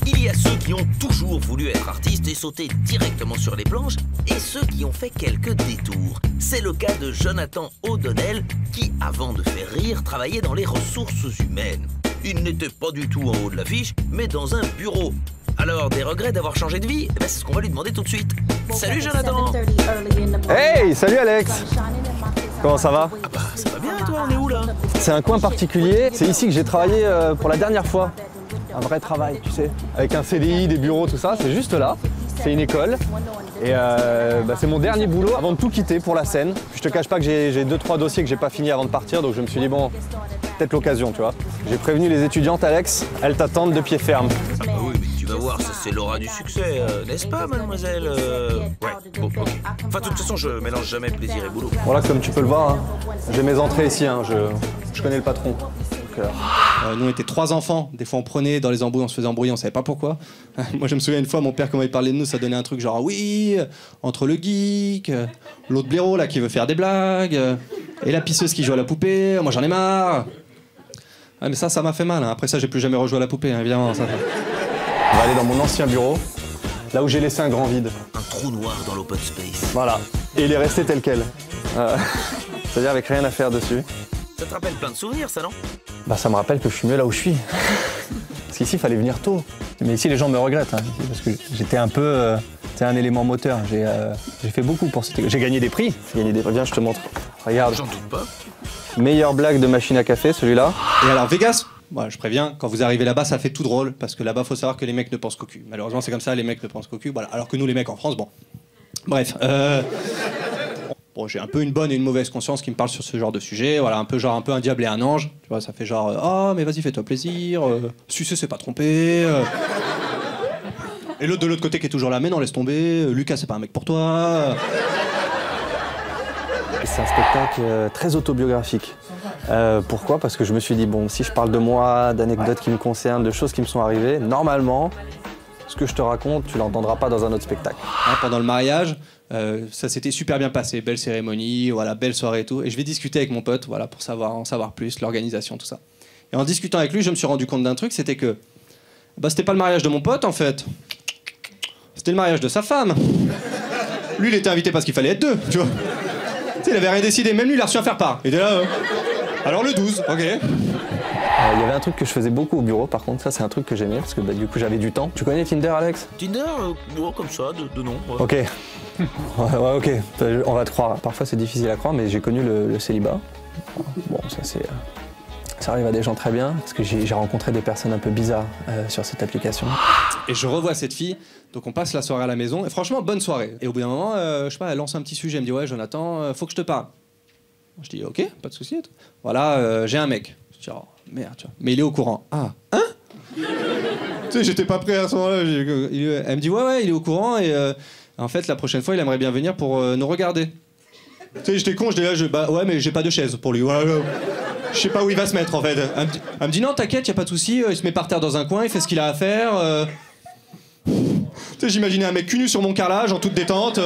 Il y a ceux qui ont toujours voulu être artistes et sauter directement sur les planches, et ceux qui ont fait quelques détours. C'est le cas de Jonathan O'Donnell, qui, avant de faire rire, travaillait dans les ressources humaines. Il n'était pas du tout en haut de l'affiche, mais dans un bureau. Alors, des regrets d'avoir changé de vie? C'est ce qu'on va lui demander tout de suite. Salut Jonathan! Hey, salut Alex! Comment ça va? Ah bah, ça va bien et toi, on est où là? C'est un coin particulier, c'est ici que j'ai travaillé pour la dernière fois. Un vrai travail, tu sais, avec un CDI, des bureaux, tout ça, c'est juste là. C'est une école. Et c'est mon dernier boulot avant de tout quitter pour la scène. Je te cache pas que j'ai 2-3 dossiers que j'ai pas fini avant de partir, donc je me suis dit bon, peut-être l'occasion, tu vois. J'ai prévenu les étudiantes, Alex, elles t'attendent de pied ferme. Ah bah oui, mais tu vas voir, ça c'est l'aura du succès, n'est-ce pas mademoiselle? Ouais, bon, ok. Enfin, de toute façon, je mélange jamais plaisir et boulot. Voilà, comme tu peux le voir, hein, j'ai mes entrées ici, hein, je connais le patron. Nous on était 3 enfants, des fois on prenait dans les embrouilles, on se faisait embrouiller, on savait pas pourquoi. Moi je me souviens une fois, mon père comment il parlait de nous, ça donnait un truc genre oui, entre le geek, l'autre blaireau là qui veut faire des blagues, et la pisseuse qui joue à la poupée, moi j'en ai marre. Ah, mais ça m'a fait mal, hein. Après ça j'ai plus jamais rejoué à la poupée, hein, évidemment. Ça. On va aller dans mon ancien bureau, là où j'ai laissé un grand vide. Un trou noir dans l'open space. Voilà, et il est resté tel quel. C'est-à-dire avec rien à faire dessus. Ça te rappelle plein de souvenirs, ça, non? Bah ça me rappelle que je suis mieux là où je suis. Parce qu'ici, il fallait venir tôt. Mais ici, les gens me regrettent, hein, parce que j'étais un peu un élément moteur. J'ai fait beaucoup pour cette... J'ai gagné des prix. Viens, je te montre. Regarde. J'en doute pas. Meilleure blague de machine à café, celui-là. Et alors Vegas, voilà, je préviens, quand vous arrivez là-bas, ça fait tout drôle, parce que là-bas, faut savoir que les mecs ne pensent qu'au cul. Malheureusement, c'est comme ça, les mecs ne pensent qu'au cul. Voilà. Alors que nous, les mecs en France, bon. Bref. Bon, j'ai un peu une bonne et une mauvaise conscience qui me parle sur ce genre de sujet. Voilà, un peu un diable et un ange. Tu vois, ça fait genre oh, mais vas-y, fais-toi plaisir. Sucer, c'est pas tromper. Et l'autre de l'autre côté qui est toujours là, mais non, laisse tomber. Lucas, c'est pas un mec pour toi. C'est un spectacle très autobiographique. Pourquoi? Parce que je me suis dit, bon, si je parle de moi, d'anecdotes qui me concernent, de choses qui me sont arrivées, normalement, ce que je te raconte, tu l'entendras pas dans un autre spectacle. Hein, pendant le mariage, ça s'était super bien passé, belle cérémonie, voilà, belle soirée et tout. Et je vais discuter avec mon pote, voilà, pour en savoir plus, l'organisation, tout ça. Et en discutant avec lui, je me suis rendu compte d'un truc, c'était que bah, c'était pas le mariage de mon pote en fait, c'était le mariage de sa femme. Lui, il était invité parce qu'il fallait être 2, tu vois. Tu sais, il avait rien décidé, même lui, il a reçu un faire-part. Il était là. Alors le 12, ok. Il y avait un truc que je faisais beaucoup au bureau, par contre, ça c'est un truc que j'aimais, parce que bah, du coup j'avais du temps. Tu connais Tinder, Alex? Tinder, comme ça, de nom. Ouais. Ok. Ouais, ok. On va te croire. Parfois c'est difficile à croire, mais j'ai connu le célibat. Bon, ça c'est... Ça arrive à des gens très bien, parce que j'ai rencontré des personnes un peu bizarres sur cette application. Et je revois cette fille, donc on passe la soirée à la maison, et franchement, bonne soirée. Et au bout d'un moment, je sais pas, elle lance un petit sujet, elle me dit « Ouais, Jonathan, faut que je te parle. » Je dis « Ok, pas de souci. » Voilà, j'ai un mec. Je dis « Oh, merde, tu vois. » Mais il est au courant. Ah, hein? Tu sais, j'étais pas prêt à ce moment-là. Elle me dit « Ouais, il est au courant, et en fait, la prochaine fois, il aimerait bien venir pour nous regarder. » Tu sais, j'étais con, je dis là, bah ouais, mais j'ai pas de chaise pour lui. Ouais, je sais pas où il va se mettre en fait. Elle me dit non, t'inquiète, y a pas de souci. Il se met par terre dans un coin, il fait ce qu'il a à faire. Tu sais, j'imaginais un mec cul nu sur mon carrelage en toute détente.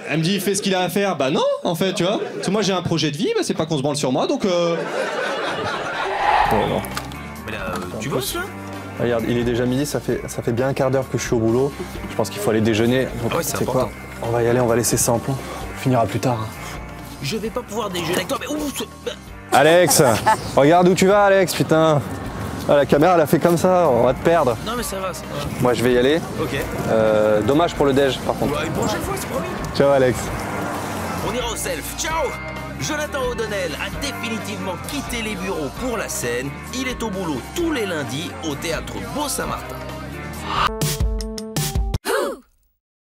Elle me dit il fait ce qu'il a à faire. Bah non, en fait, tu vois. Parce que moi j'ai un projet de vie, bah c'est pas qu'on se branle sur moi, donc. Oh, non. Mais là, tu bosses là? Regarde, il est déjà midi, ça fait bien un quart d'heure que je suis au boulot. Je pense qu'il faut aller déjeuner. Donc, Ah ouais, c'est quoi? On va y aller, on va laisser ça en plan. On finira plus tard. Je vais pas pouvoir déjeuner avec toi, mais Alex, regarde où tu vas, Alex, putain. Ah, la caméra, elle a fait comme ça, on va te perdre. Non, mais ça va, ça va. Moi, je vais y aller. Ok. Dommage pour le déj, par contre. Ouais, une prochaine fois, c'est promis. Ciao, Alex. On ira au self. Ciao! Jonathan O'Donnell a définitivement quitté les bureaux pour la scène. Il est au boulot tous les lundis au théâtre Beau-Saint-Martin.